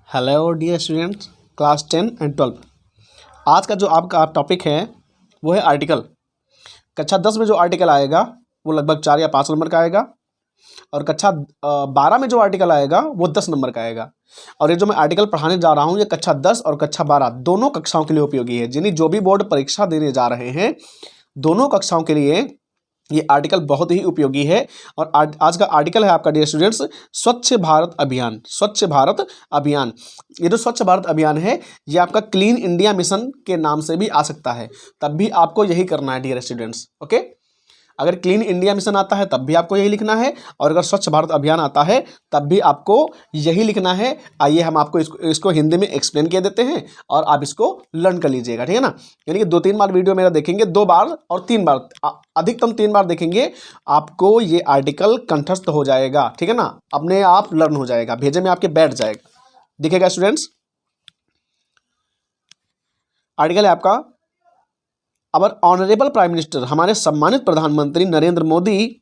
Hello dear students, class 10 and 12। आज का जो आपका टॉपिक है वो है आर्टिकल। कक्षा 10 में जो आर्टिकल आएगा वो लगभग 4 या 5 नंबर का आएगा, और कक्षा 12 में जो आर्टिकल आएगा वो 10 नंबर का आएगा। और ये जो मैं आर्टिकल पढ़ाने जा रहा हूँ ये कक्षा 10 और कक्षा 12 दोनों कक्षाओं के लिए उपयोगी है। यानी जो भी बोर्ड परीक्षा देने जा रहे हैं दोनों कक्षाओं के लिए ये आर्टिकल बहुत ही उपयोगी है। और आज का आर्टिकल है आपका डियर स्टूडेंट्स, स्वच्छ भारत अभियान। स्वच्छ भारत अभियान, ये जो स्वच्छ भारत अभियान है ये आपका क्लीन इंडिया मिशन के नाम से भी आ सकता है, तब भी आपको यही करना है डियर स्टूडेंट्स। ओके, अगर क्लीन इंडिया मिशन आता है तब भी आपको यही लिखना है, और अगर स्वच्छ भारत अभियान आता है तब भी आपको यही लिखना है। आइए हम आपको इसको हिंदी में एक्सप्लेन किए देते हैं और आप इसको लर्न कर लीजिएगा, ठीक है ना। यानी कि 2-3 बार वीडियो मेरा देखेंगे, 2 बार और 3 बार, अधिकतम 3 बार देखेंगे, आपको ये आर्टिकल कंठस्थ हो जाएगा, ठीक है ना। अपने आप लर्न हो जाएगा, भेजे में आपके बैठ जाएगा। दिखेगा स्टूडेंट्स, आर्टिकल है आपका, अवर ऑनरेबल प्राइम मिनिस्टर, हमारे सम्मानित प्रधानमंत्री नरेंद्र मोदी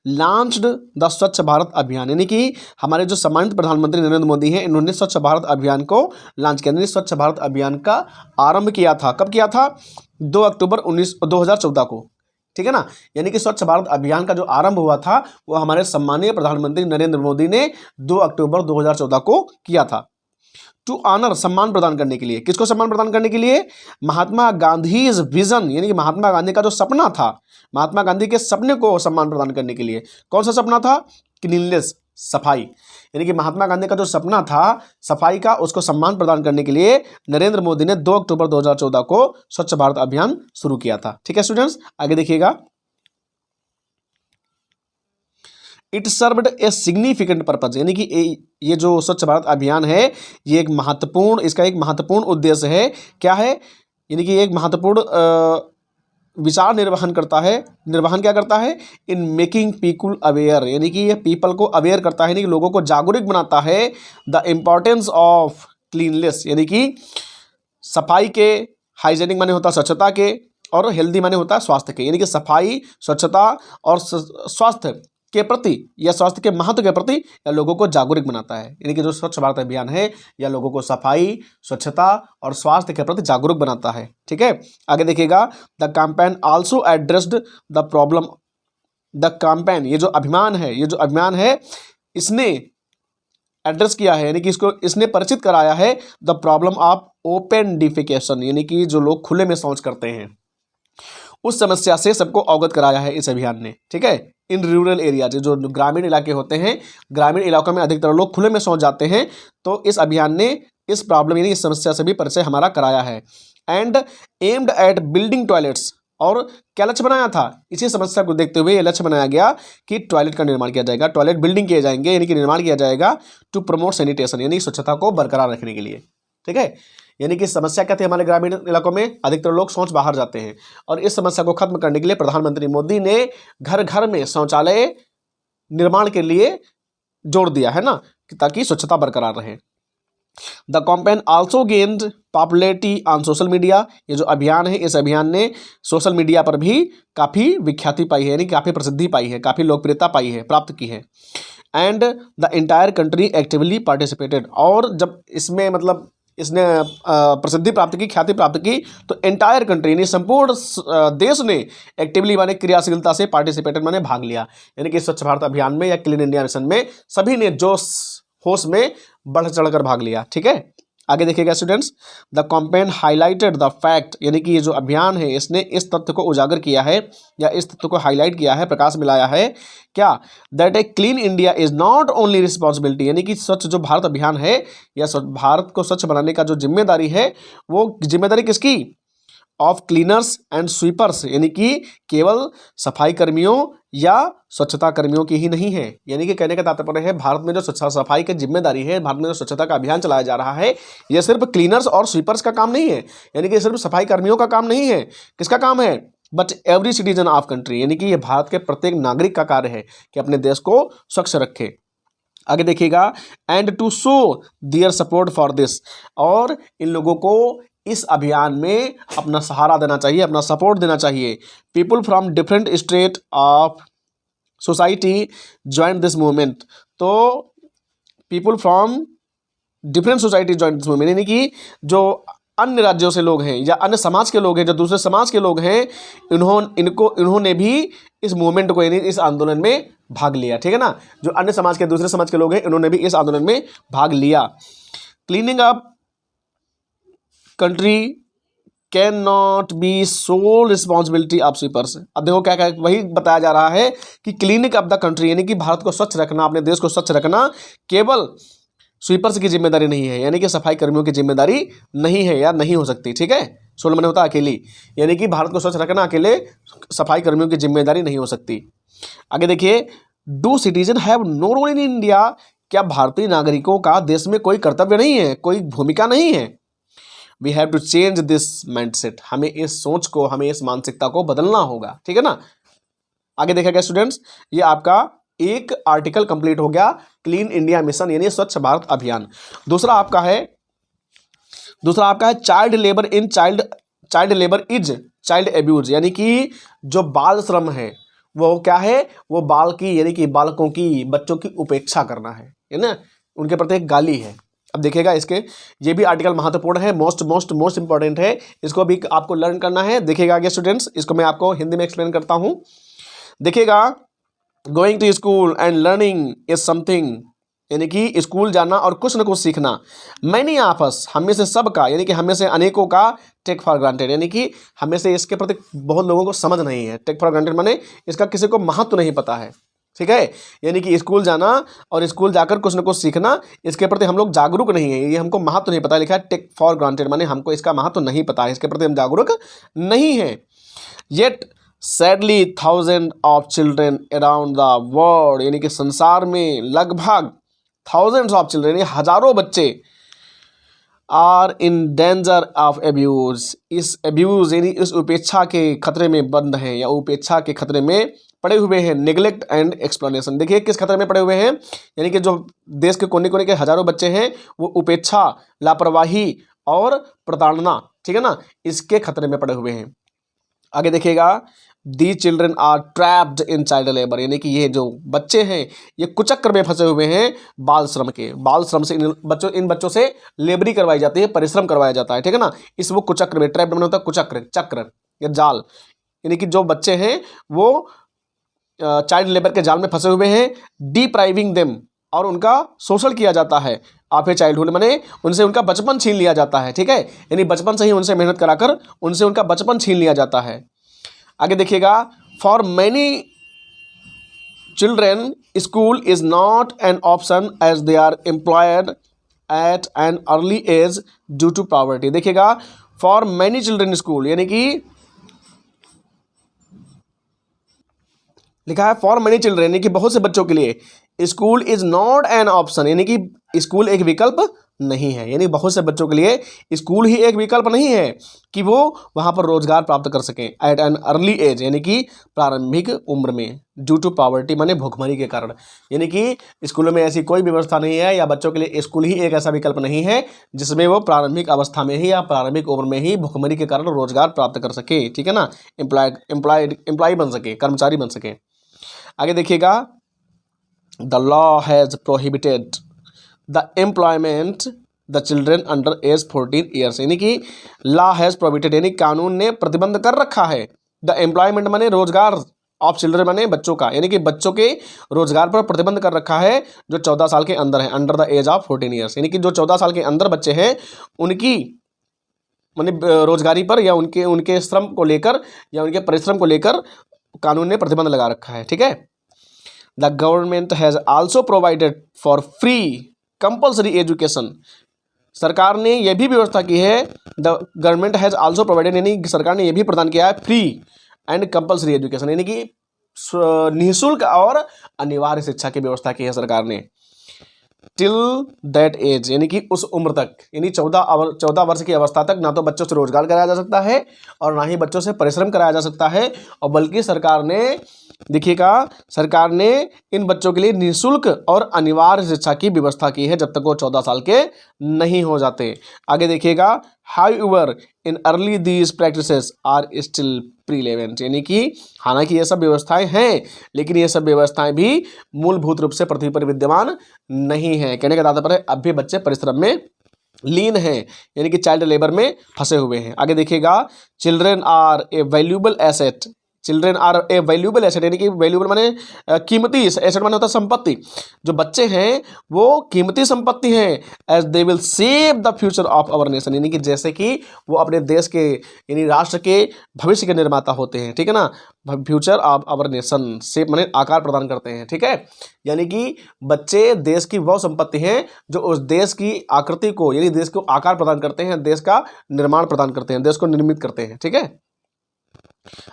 लॉन्च्ड द स्वच्छ भारत अभियान। यानी कि हमारे जो सम्मानित प्रधानमंत्री नरेंद्र मोदी हैं इन्होंने स्वच्छ भारत अभियान को लॉन्च किया, यानी स्वच्छ भारत अभियान का आरंभ किया था। कब किया था? 2 अक्टूबर 2014 को, ठीक है ना। यानी कि स्वच्छ भारत अभियान का जो आरंभ हुआ था वो हमारे सम्मानीय प्रधानमंत्री नरेंद्र मोदी ने 2 अक्टूबर 2014 को किया था। टू ऑनर, सम्मान प्रदान करने के लिए। किसको सम्मान प्रदान करने के लिए? महात्मा गांधी विजन, यानी कि महात्मा गांधी का जो सपना था, महात्मा गांधी के सपने को सम्मान प्रदान करने के लिए। कौन सा सपना था? क्लीननेस, सफाई। यानी कि महात्मा गांधी का जो सपना था सफाई का, उसको सम्मान प्रदान करने के लिए नरेंद्र मोदी ने 2 अक्टूबर 2014 को स्वच्छ भारत अभियान शुरू किया था। ठीक है स्टूडेंट्स, आगे देखिएगा। It served a significant purpose, यानी कि ये जो स्वच्छ भारत अभियान है ये एक महत्वपूर्ण, इसका एक महत्वपूर्ण उद्देश्य है। क्या है? यानी कि एक महत्वपूर्ण विचार निर्वहन करता है। निर्वहन क्या करता है? इन मेकिंग पीपल अवेयर, यानी कि ये पीपल को अवेयर करता है, यानी कि लोगों को जागरूक बनाता है। द इम्पॉर्टेंस ऑफ क्लीननेस, यानी कि सफाई के, हाइजेनिक माने होता है स्वच्छता के, और हेल्दी माने होता है स्वास्थ्य के। यानी कि सफाई, स्वच्छता और स्वास्थ्य के प्रति या स्वास्थ्य के महत्व के प्रति या लोगों को जागरूक बनाता है। यानी कि जो स्वच्छ भारत अभियान है या लोगों को सफाई, स्वच्छता और स्वास्थ्य के प्रति जागरूक बनाता है। ठीक है, आगे देखिएगा। The campaign also addressed the problem, the campaign, ये जो अभियान है इसने एड्रेस किया है, यानी कि इसने परिचित कराया है the problem of open defecation, यानी कि जो लोग खुले में शौच करते हैं उस समस्या से सबको अवगत कराया है इस अभियान ने। ठीक है, इन रूरल एरियाज, जो ग्रामीण इलाके होते हैं, ग्रामीण इलाकों में अधिकतर लोग खुले में शौच जाते हैं, तो इस अभियान ने इस प्रॉब्लम यानी इस समस्या से भी परिचय हमारा कराया है। And aimed at building toilets, और क्या लक्ष्य बनाया था? इसी समस्या को देखते हुए यह लक्ष्य बनाया गया कि टॉयलेट का निर्माण किया जाएगा, टॉयलेट बिल्डिंग किए जाएंगे, यानी कि निर्माण किया जाएगा टू प्रमोट सैनिटेशन, यानी स्वच्छता को बरकरार रखने के लिए। ठीक है, यानी कि समस्या क्या थी? हमारे ग्रामीण इलाकों में अधिकतर लोग शौच बाहर जाते हैं, और इस समस्या को खत्म करने के लिए प्रधानमंत्री मोदी ने घर घर में शौचालय निर्माण के लिए जोर दिया है ना, ताकि स्वच्छता बरकरार रहे। The campaign also gained popularity on social media, ये जो अभियान है इस अभियान ने सोशल मीडिया पर भी काफ़ी विख्याति पाई है, यानी काफ़ी प्रसिद्धि पाई है, काफ़ी लोकप्रियता पाई है, प्राप्त की है। And the entire country actively participated, और जब इसमें मतलब इसने प्रसिद्धि प्राप्त की, ख्याति प्राप्त की, तो एंटायर कंट्री यानी संपूर्ण देश ने एक्टिवली माने क्रियाशीलता से, पार्टिसिपेटेड माने भाग लिया, यानी कि स्वच्छ भारत अभियान में या क्लीन इंडिया मिशन में सभी ने जोश होश में बढ़ चढ़कर भाग लिया। ठीक है, आगे देखिएगा students. The campaign highlighted the fact, यानी कि ये जो अभियान है इसने इस तथ्य को उजागर किया है या इस तथ्य को हाईलाइट किया है, प्रकाश में लाया है। क्या? That a clean India is not only responsibility, यानी कि स्वच्छ जो भारत अभियान है या भारत को स्वच्छ बनाने का जो जिम्मेदारी है वो जिम्मेदारी किसकी? ऑफ क्लीनर्स एंड स्वीपर्स, यानी कि केवल सफाई कर्मियों या स्वच्छता कर्मियों की ही नहीं है। यानी कि कहने का तात्पर्य है भारत में जो सफाई की जिम्मेदारी है, भारत में जो स्वच्छता का अभियान चलाया जा रहा है, यह सिर्फ क्लीनर्स और स्वीपर्स का काम नहीं है, यानी कि सिर्फ सफाई कर्मियों का काम नहीं है। किसका काम है? But every citizen of country, यानी कि यह भारत के प्रत्येक नागरिक का कार्य है कि अपने देश को स्वच्छ रखे। आगे देखिएगा। And to show their support for this, और इन लोगों को इस अभियान में अपना सहारा देना चाहिए, अपना सपोर्ट देना चाहिए। People from different state of society join this movement, तो people from different society join this movement, यानी कि जो अन्य राज्यों से लोग हैं या अन्य समाज के लोग हैं, जो दूसरे समाज के लोग हैं, इन्होंने भी इस मूवमेंट को यानी इस आंदोलन में भाग लिया। ठीक है ना, जो अन्य समाज के दूसरे समाज के लोग हैं इन्होंने भी इस आंदोलन में भाग लिया। Cleaning up country can not be sole responsibility of sweepers. अब देखो क्या क्या वही बताया जा रहा है कि क्लीनिंग अप द कंट्री यानी कि भारत को स्वच्छ रखना, अपने देश को स्वच्छ रखना केवल स्वीपर्स की जिम्मेदारी नहीं है, यानी कि सफाई कर्मियों की जिम्मेदारी नहीं है या नहीं हो सकती। ठीक है, सोल मैंने होता अकेली, यानी कि भारत को स्वच्छ रखना अकेले सफाई कर्मियों की जिम्मेदारी नहीं हो सकती। आगे देखिए, do citizen have no role in India. क्या भारतीय नागरिकों का देश में कोई कर्तव्य नहीं है, कोई भूमिका नहीं है। We have to change this mindset. हमें इस सोच को, हमें इस मानसिकता को बदलना होगा। ठीक है ना। आगे देखा गया स्टूडेंट्स, ये आपका एक आर्टिकल कंप्लीट हो गया, क्लीन इंडिया मिशन यानी स्वच्छ भारत अभियान। दूसरा आपका है child labour is child abuse, यानी कि जो बाल श्रम है वो क्या है, वो बाल की यानी कि बालकों की, बच्चों की उपेक्षा करना है ना, उनके प्रति एक गाली है। अब देखिएगा इसके, ये भी आर्टिकल महत्वपूर्ण है, मोस्ट इंपॉर्टेंट है, इसको भी आपको लर्न करना है। देखिएगा आगे स्टूडेंट्स, इसको मैं आपको हिंदी में एक्सप्लेन करता हूँ। देखिएगा, going to school and learning is something, यानी कि स्कूल जाना और कुछ न कुछ सीखना। मैनी आपस, हमें से सबका, यानी कि हमें से अनेकों का टेक फॉर ग्रांटेड, यानी कि हमें से इसके प्रति बहुत लोगों को समझ नहीं है। टेक फॉर ग्रांटेड माने इसका किसी को महत्व नहीं पता है। ठीक है, यानी कि स्कूल जाना और स्कूल जाकर कुछ न कुछ सीखना, इसके प्रति हम लोग जागरूक नहीं है, ये हमको महत्व नहीं पता। लिखा है टेक फॉर ग्रांटेड माने हमको इसका महत्व नहीं पता है, इसके प्रति हम जागरूक नहीं है। Yet sadly thousand of children around the world, यानी कि संसार में लगभग थाउजेंड्स ऑफ चिल्ड्रेन, यानी हजारों बच्चे are in danger of abuse, इस एब्यूज यानी इस उपेक्षा के खतरे में बंद हैं या उपेक्षा के खतरे में पड़े हुए हैं। नेग्लेक्ट एंड एक्सप्लोनेशन, देखिए किस खतरे में पड़े हुए हैं, यानी कि जो देश के कोने कोने के हजारों बच्चे हैं वो उपेक्षा, लापरवाही और प्रताड़ना, ठीक है ना, इसके खतरे में पड़े हुए हैं। आगे देखिएगा, the children are trapped in child labour, यानी कि ये जो बच्चे हैं ये कुचक्र में फंसे हुए हैं बाल श्रम के। बाल श्रम से इन बच्चों से लेबरी करवाई जाती है, परिश्रम करवाया जाता है। ठीक है ना, इस वो कुचक्र में, ट्रैप्ड होता है कुचक्र, चक्र या जाल, यानी कि जो बच्चे हैं वो चाइल्ड लेबर के जाल में फंसे हुए हैं। डिप्राइविंग देम, और उनका शोषण किया जाता है। आफ्टर चाइल्डहुड माने उनसे उनका बचपन छीन लिया जाता है। ठीक है, यानी बचपन से ही उनसे मेहनत कराकर उनसे उनका बचपन छीन लिया जाता है। आगे देखिएगा, for many children school is not an option as they are employed at an early age due to poverty. देखिएगा, फॉर मैनी चिल्ड्रेन स्कूल, यानी कि लिखा है फॉर मैनी चिल्ड्रेन, यानी कि बहुत से बच्चों के लिए school is not an option, यानी कि स्कूल एक विकल्प नहीं है। यानी बहुत से बच्चों के लिए स्कूल ही एक विकल्प नहीं है कि वो वहाँ पर रोजगार प्राप्त कर सकें एट एन अर्ली एज, यानी कि प्रारंभिक उम्र में। ड्यू टू पॉवर्टी माने भुखमरी के कारण, यानी कि स्कूलों में ऐसी कोई व्यवस्था नहीं है या बच्चों के लिए स्कूल ही एक ऐसा विकल्प नहीं है जिसमें वो प्रारंभिक अवस्था में ही या प्रारंभिक उम्र में ही भुखमरी के कारण रोजगार प्राप्त कर सके। ठीक है ना, एम्प्लॉय बन सके, कर्मचारी बन सके। आगे देखिएगा, the law has prohibited the employment the children under as 14 years, यानी कि लॉ हैज प्रोहिबिटेड, यानी कानून ने प्रतिबंध कर रखा है। द एम्प्लॉयमेंट माने रोजगार, ऑफ चिल्ड्रेन माने बच्चों का, यानी कि बच्चों के रोजगार पर प्रतिबंध कर रखा है जो 14 साल के अंदर है, under the age of 14 years, यानी कि जो 14 साल के अंदर बच्चे हैं उनकी माने रोजगारी पर या उनके श्रम को लेकर या उनके परिश्रम को लेकर कानून ने प्रतिबंध लगा रखा है। ठीक है, the government has also provided for free compulsory education, सरकार ने यह भी व्यवस्था की है। The government has also provided, यानी सरकार ने यह भी प्रदान किया है फ्री एंड कंपल्सरी एजुकेशन, यानी कि निःशुल्क और अनिवार्य शिक्षा की व्यवस्था की है सरकार ने। टिल दैट एज, यानी कि उस उम्र तक, यानी 14 वर्ष की अवस्था तक ना तो बच्चों से रोजगार कराया जा सकता है और ना ही बच्चों से परिश्रम कराया जा सकता है, और बल्कि सरकार ने, देखिएगा, सरकार ने इन बच्चों के लिए निःशुल्क और अनिवार्य शिक्षा की व्यवस्था की है जब तक वो 14 साल के नहीं हो जाते। आगे देखिएगा, however in early these practices are still prevalent, यानी कि हालांकि ये सब व्यवस्थाएं हैं, लेकिन ये सब व्यवस्थाएं भी मूलभूत रूप से पृथ्वी पर विद्यमान नहीं है। कहने का तात्पर्य है अब भी बच्चे परिश्रम में लीन हैं, यानी कि चाइल्ड लेबर में फंसे हुए हैं। आगे देखिएगा, children are a valuable asset, children are a valuable asset, यानी कि वैल्यूएबल माने कीमती, एसेट माने होता है संपत्ति। जो बच्चे हैं वो कीमती संपत्ति हैं। As they will save the future of our nation, यानी कि जैसे कि वो अपने देश के यानी राष्ट्र के भविष्य के निर्माता होते हैं, ठीक है ना। Future of our nation, save माने आकार प्रदान करते हैं, ठीक है। यानी कि बच्चे देश की वह संपत्ति हैं जो उस देश की आकृति को यानी देश को आकार प्रदान करते हैं, देश का निर्माण प्रदान करते हैं, देश को निर्मित करते हैं, ठीक है।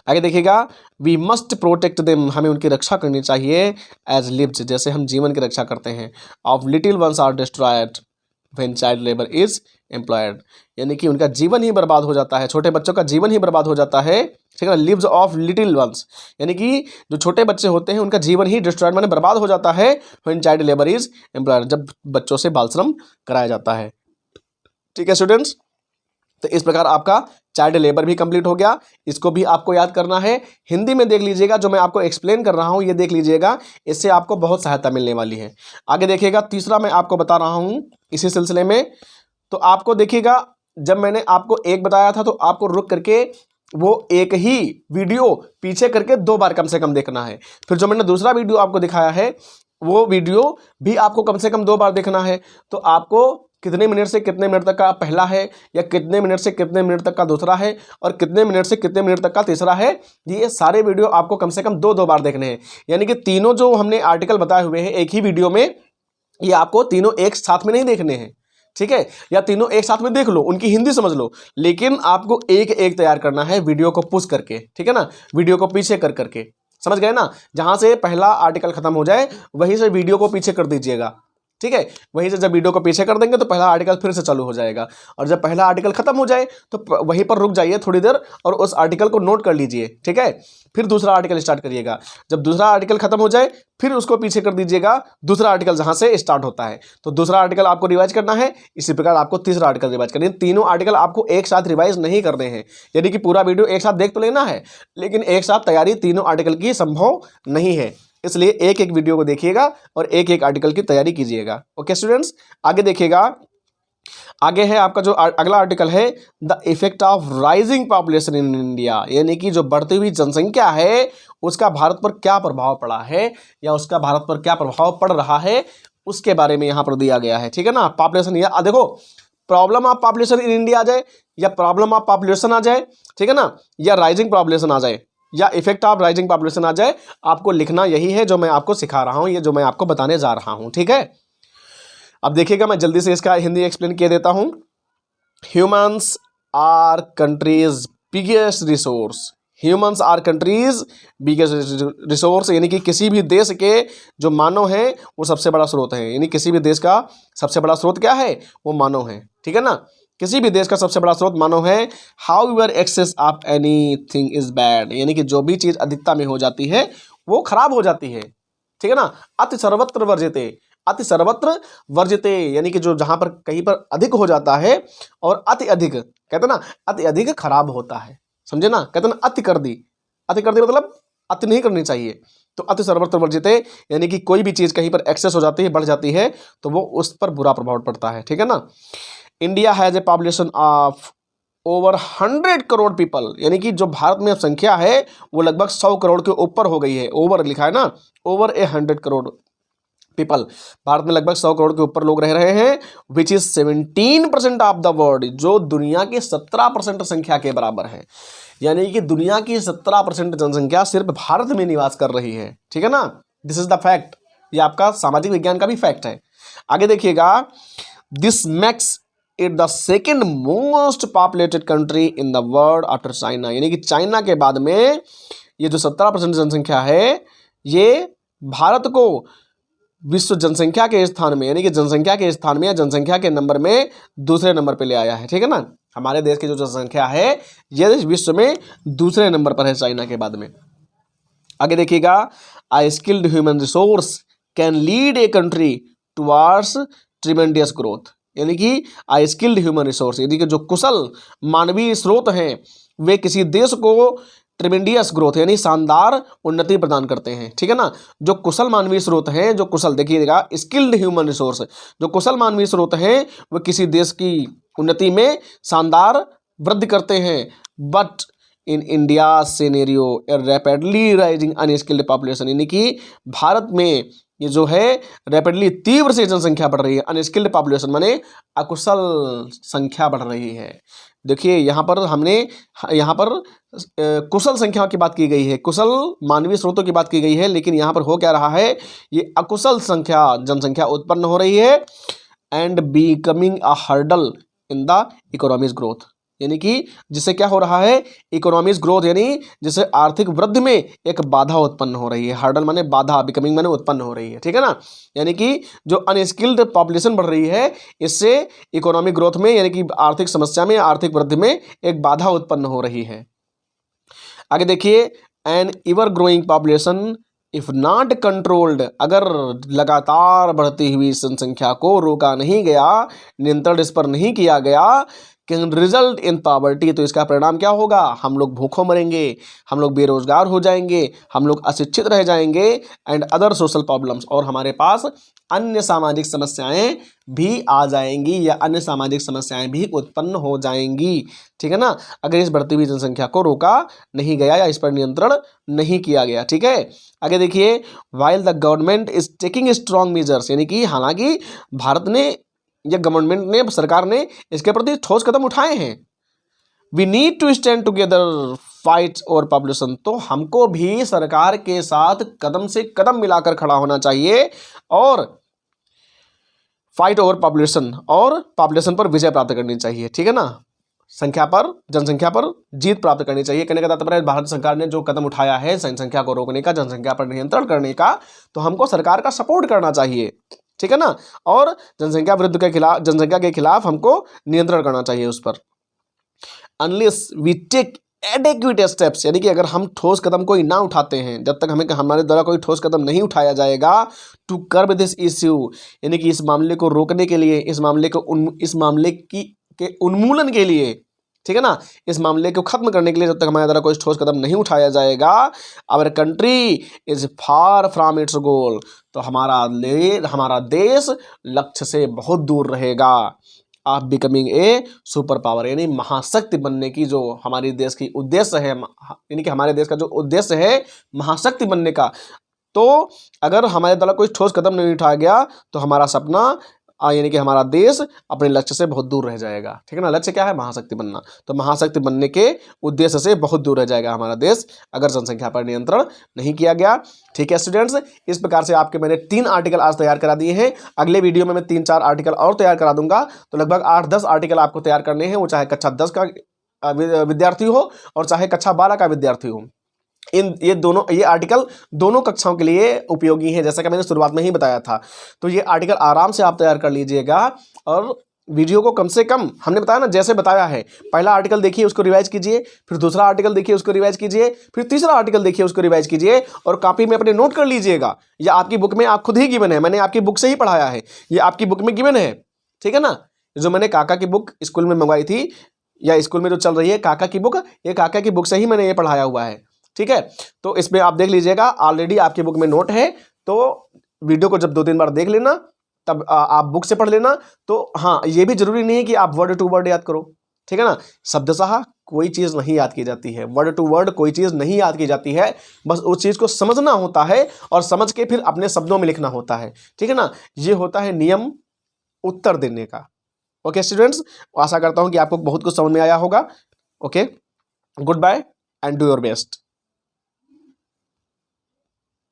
आगे देखिएगा, वी मस्ट प्रोटेक्ट देम, हमें उनकी रक्षा करनी चाहिए। एज लिव्स, जैसे हम जीवन की रक्षा करते हैं। Of little ones are destroyed when child labour is employed, यानी कि उनका जीवन ही बर्बाद हो जाता है, छोटे बच्चों का जीवन ही बर्बाद हो जाता है, ठीक है ना। लिव्स ऑफ लिटिल वंस, यानी कि जो छोटे बच्चे होते हैं उनका जीवन ही डिस्ट्रॉयड माने बर्बाद हो जाता है। When child labour is employed, जब बच्चों से बाल श्रम कराया जाता है, ठीक है स्टूडेंट्स। तो इस प्रकार आपका चाइल्ड लेबर भी कंप्लीट हो गया। इसको भी आपको याद करना है। हिंदी में देख लीजिएगा, जो मैं आपको एक्सप्लेन कर रहा हूं ये देख लीजिएगा, इससे आपको बहुत सहायता मिलने वाली है। आगे देखिएगा, तीसरा मैं आपको बता रहा हूं इसी सिलसिले में। तो आपको देखिएगा, जब मैंने आपको एक बताया था तो आपको रुक करके वो एक ही वीडियो पीछे करके 2 बार कम से कम देखना है। फिर जो मैंने दूसरा वीडियो आपको दिखाया है वो वीडियो भी आपको कम से कम 2 बार देखना है। तो आपको कितने मिनट से कितने मिनट तक का पहला है, या कितने मिनट से कितने मिनट तक का दूसरा है, और कितने मिनट से कितने मिनट तक का तीसरा है, ये सारे वीडियो आपको कम से कम 2-2 बार देखने हैं। यानी कि तीनों जो हमने आर्टिकल बताए हुए हैं एक ही वीडियो में, ये आपको तीनों एक साथ में नहीं देखने हैं, ठीक है। या तीनों एक साथ में देख लो, उनकी हिंदी समझ लो, लेकिन आपको एक एक तैयार करना है वीडियो को पुश करके, ठीक है ना, वीडियो को पीछे कर करके, समझ गए ना। जहां से पहला आर्टिकल खत्म हो जाए वहीं से वीडियो को पीछे कर दीजिएगा, ठीक है। वहीं से जब वीडियो को पीछे कर देंगे तो पहला आर्टिकल फिर से चालू हो जाएगा, और जब पहला आर्टिकल खत्म हो जाए तो वहीं पर रुक जाइए थोड़ी देर और उस आर्टिकल को नोट कर लीजिए, ठीक है। फिर दूसरा आर्टिकल स्टार्ट करिएगा। जब दूसरा आर्टिकल खत्म हो जाए फिर उसको पीछे कर दीजिएगा, दूसरा आर्टिकल जहां से स्टार्ट होता है। तो दूसरा आर्टिकल आपको रिवाइज करना है, इसी प्रकार आपको तीसरा आर्टिकल रिवाइज करना है। तीनों आर्टिकल आपको एक साथ रिवाइज नहीं करने हैं, यानी कि पूरा वीडियो एक साथ देख तो लेना है, लेकिन एक साथ तैयारी तीनों आर्टिकल की संभव नहीं है। इसलिए एक एक वीडियो को देखिएगा और एक एक आर्टिकल की तैयारी कीजिएगा। ओके स्टूडेंट्स, आगे देखिएगा, आगे है आपका जो अगला आर्टिकल है, the effect of rising population in India, यानी कि जो बढ़ती हुई जनसंख्या है उसका भारत पर क्या प्रभाव पड़ा है, या उसका भारत पर क्या प्रभाव पड़ रहा है, उसके बारे में यहाँ पर दिया गया है, ठीक है ना। पॉपुलेशन, या देखो, problem of population in India आ जाए, या प्रॉब्लम ऑफ पॉपुलेशन आ जाए, ठीक है ना, या राइजिंग पॉपुलेशन आ जाए, या इफेक्ट ऑफ राइजिंग पॉपुलेशन आ जाए, आपको लिखना यही है जो मैं आपको सिखा रहा हूं, ये जो मैं आपको बताने जा रहा हूं, ठीक है। अब देखिएगा, मैं जल्दी से इसका हिंदी एक्सप्लेन किए देता हूं। Humans are country's biggest resource, humans are country's biggest resource, यानी कि किसी भी देश के जो मानव हैं वो सबसे बड़ा स्रोत है, यानी किसी भी देश का सबसे बड़ा स्रोत क्या है, वो मानव है, ठीक है ना। किसी भी देश का सबसे बड़ा स्रोत मानव है। However excess of anything is bad, यानी कि जो भी चीज अधिकता में हो जाती है वो खराब हो जाती है, ठीक है ना। अति सर्वत्र वर्जिते, अति सर्वत्र वर्जिते, यानी कि जो जहां पर कहीं पर अधिक हो जाता है, और अति अधिक कहते ना, अति अधिक खराब होता है, समझे ना। कहते ना अति कर दी, अति कर दी मतलब अति नहीं करनी चाहिए। तो अति सर्वत्र वर्जिते, यानी कि कोई भी चीज कहीं पर एक्सेस हो जाती है, बढ़ जाती है, तो वो उस पर बुरा प्रभाव पड़ता है, ठीक है ना। India has a population of over 100 crore people, यानी कि जो भारत में अब संख्या है वो लगभग 100 करोड़ के ऊपर हो गई है। ओवर लिखा है ना, ओवर 100 करोड़ पीपल, भारत में लगभग 100 करोड़ के ऊपर लोग रह रहे हैं। Which is 17% of the world, जो दुनिया की 17% संख्या के बराबर है, यानी कि दुनिया की 17% जनसंख्या सिर्फ भारत में निवास कर रही है, ठीक है ना। दिस इज द फैक्ट, ये आपका सामाजिक विज्ञान का भी फैक्ट है। आगे देखिएगा, this makes it the second most populated country in the world after China, यानी कि चाइना के बाद में ये जो 17% जनसंख्या है ये भारत को विश्व जनसंख्या के स्थान में, यानी कि जनसंख्या के स्थान में या जनसंख्या के नंबर में दूसरे नंबर पे ले आया है, ठीक है ना। हमारे देश की जो जनसंख्या है ये विश्व में दूसरे नंबर पर है चाइना के बाद में। आगे देखिएगा, a skilled human resource can lead a country towards tremendous growth, यानी कि आ स्किल्ड ह्यूमन रिसोर्स, यानी कि जो कुशल मानवीय स्रोत हैं वे किसी देश को ट्रिमेंडियस ग्रोथ यानी शानदार उन्नति प्रदान करते हैं। ठीक है ना, जो कुशल मानवीय स्रोत हैं, जो कुशल, देखिएगा, स्किल्ड ह्यूमन रिसोर्स, जो कुशल मानवीय स्रोत हैं वे किसी देश की उन्नति में शानदार वृद्धि करते हैं। But in India scenario rapidly rising unskilled population, यानी कि भारत में ये जो है रैपिडली तीव्र से जनसंख्या बढ़ रही है। अनस्किल्ड पॉपुलेशन माने अकुशल संख्या बढ़ रही है। देखिए यहाँ पर कुशल संख्या की बात की गई है, कुशल मानवीय स्रोतों की बात की गई है, लेकिन यहाँ पर हो क्या रहा है, ये अकुशल जनसंख्या उत्पन्न हो रही है and becoming a hurdle in the economic growth, यानी कि जिससे क्या हो रहा है, इकोनॉमिक ग्रोथ यानी जिससे आर्थिक वृद्धि में एक बाधा उत्पन्न हो रही है। हर्डल माने बाधा, बिकमिंग माने उत्पन्न हो रही है। ठीक है ना, यानी कि जो अनस्किल्ड पॉपुलेशन बढ़ रही है इससे इकोनॉमिक ग्रोथ में यानी कि आर्थिक समस्या में, आर्थिक वृद्धि में एक बाधा उत्पन्न हो रही है। आगे देखिए, an ever growing population if not controlled, अगर लगातार बढ़ती हुई जनसंख्या को रोका नहीं गया, नियंत्रण इस पर नहीं किया गया, कैन रिजल्ट इन पॉवर्टी, तो इसका परिणाम क्या होगा, हम लोग भूखों मरेंगे, हम लोग बेरोजगार हो जाएंगे, हम लोग अशिक्षित रह जाएंगे एंड अदर सोशल प्रॉब्लम्स, और हमारे पास अन्य सामाजिक समस्याएं भी आ जाएंगी या अन्य सामाजिक समस्याएं भी उत्पन्न हो जाएंगी। ठीक है ना, अगर इस बढ़ती हुई जनसंख्या को रोका नहीं गया या इस पर नियंत्रण नहीं किया गया। ठीक है, आगे देखिए, while the government is taking strong measures, यानी कि हालांकि भारत ने या गवर्नमेंट ने, सरकार ने इसके प्रति ठोस कदम उठाए हैं। We need to stand together fight over population, तो हमको भी सरकार के साथ कदम से कदम मिलाकर खड़ा होना चाहिए और फाइट ओवर पॉपुलेशन, और पॉपुलेशन पर विजय प्राप्त करनी चाहिए। ठीक है ना, जनसंख्या पर जीत प्राप्त करनी चाहिए। कहने का तात्पर्य है भारत सरकार ने जो कदम उठाया है जनसंख्या को रोकने का, जनसंख्या पर नियंत्रण करने का, तो हमको सरकार का सपोर्ट करना चाहिए। ठीक है ना, और जनसंख्या के खिलाफ हमको नियंत्रण करना चाहिए उस पर। Unless we take adequate steps, यानी कि अगर हम ठोस कदम कोई ना उठाते हैं, जब तक हमारे द्वारा कोई ठोस कदम नहीं उठाया जाएगा टू कर्ब दिस इश्यू, यानी कि इस मामले को रोकने के लिए, इस मामले के उन्मूलन के लिए, ठीक है ना, इस मामले को खत्म करने के लिए जब तक हमारे द्वारा कोई ठोस कदम नहीं उठाया जाएगा, our country is far from its goal, तो हमारा देश लक्ष्य से बहुत दूर रहेगा। Of becoming a super power, यानी महाशक्ति बनने की जो हमारे देश की उद्देश्य है, यानी कि हमारे देश का जो उद्देश्य है महाशक्ति बनने का, तो अगर हमारे द्वारा कोई ठोस कदम नहीं उठाया गया तो हमारा सपना यानी कि हमारा देश अपने लक्ष्य से बहुत दूर रह जाएगा। ठीक है ना, लक्ष्य क्या है, महाशक्ति बनना, तो महाशक्ति बनने के उद्देश्य से बहुत दूर रह जाएगा हमारा देश अगर जनसंख्या पर नियंत्रण नहीं किया गया। ठीक है स्टूडेंट्स, इस प्रकार से आपके मैंने 3 आर्टिकल आज तैयार करा दिए हैं। अगले वीडियो में मैं 3-4 आर्टिकल और तैयार करा दूंगा, तो लगभग 8-10 आर्टिकल आपको तैयार करने हैं, वो चाहे कक्षा 10 का विद्यार्थी हो और चाहे कक्षा 12 का विद्यार्थी हो। ये आर्टिकल दोनों कक्षाओं के लिए उपयोगी हैं, जैसा कि मैंने शुरुआत में ही बताया था। तो ये आर्टिकल आराम से आप तैयार कर लीजिएगा और वीडियो को कम से कम, हमने बताया ना जैसे बताया है, पहला आर्टिकल देखिए उसको रिवाइज कीजिए, फिर दूसरा आर्टिकल देखिए उसको रिवाइज कीजिए, फिर तीसरा आर्टिकल देखिए उसको रिवाइज कीजिए और कॉपी में अपने नोट कर लीजिएगा, या आपकी बुक में आप खुद ही गिवन है, मैंने आपकी बुक से ही पढ़ाया है, ये आपकी बुक में गिवन है। ठीक है ना, जो मैंने काका की बुक स्कूल में मंगवाई थी या स्कूल में जो चल रही है काका की बुक, ये काका की बुक से ही मैंने ये पढ़ाया हुआ है। ठीक है, तो इसमें आप देख लीजिएगा, ऑलरेडी आपकी बुक में नोट है, तो वीडियो को जब 2-3 बार देख लेना, तब आप बुक से पढ़ लेना। तो हाँ, ये भी जरूरी नहीं है कि आप वर्ड टू वर्ड याद करो। ठीक है ना, शब्दशः कोई चीज़ नहीं याद की जाती है, वर्ड टू वर्ड कोई चीज़ नहीं याद की जाती है, बस उस चीज़ को समझना होता है और समझ के फिर अपने शब्दों में लिखना होता है। ठीक है ना, ये होता है नियम उत्तर देने का। ओके स्टूडेंट्स, आशा करता हूँ कि आपको बहुत कुछ समझ में आया होगा। Okay, goodbye and do your best.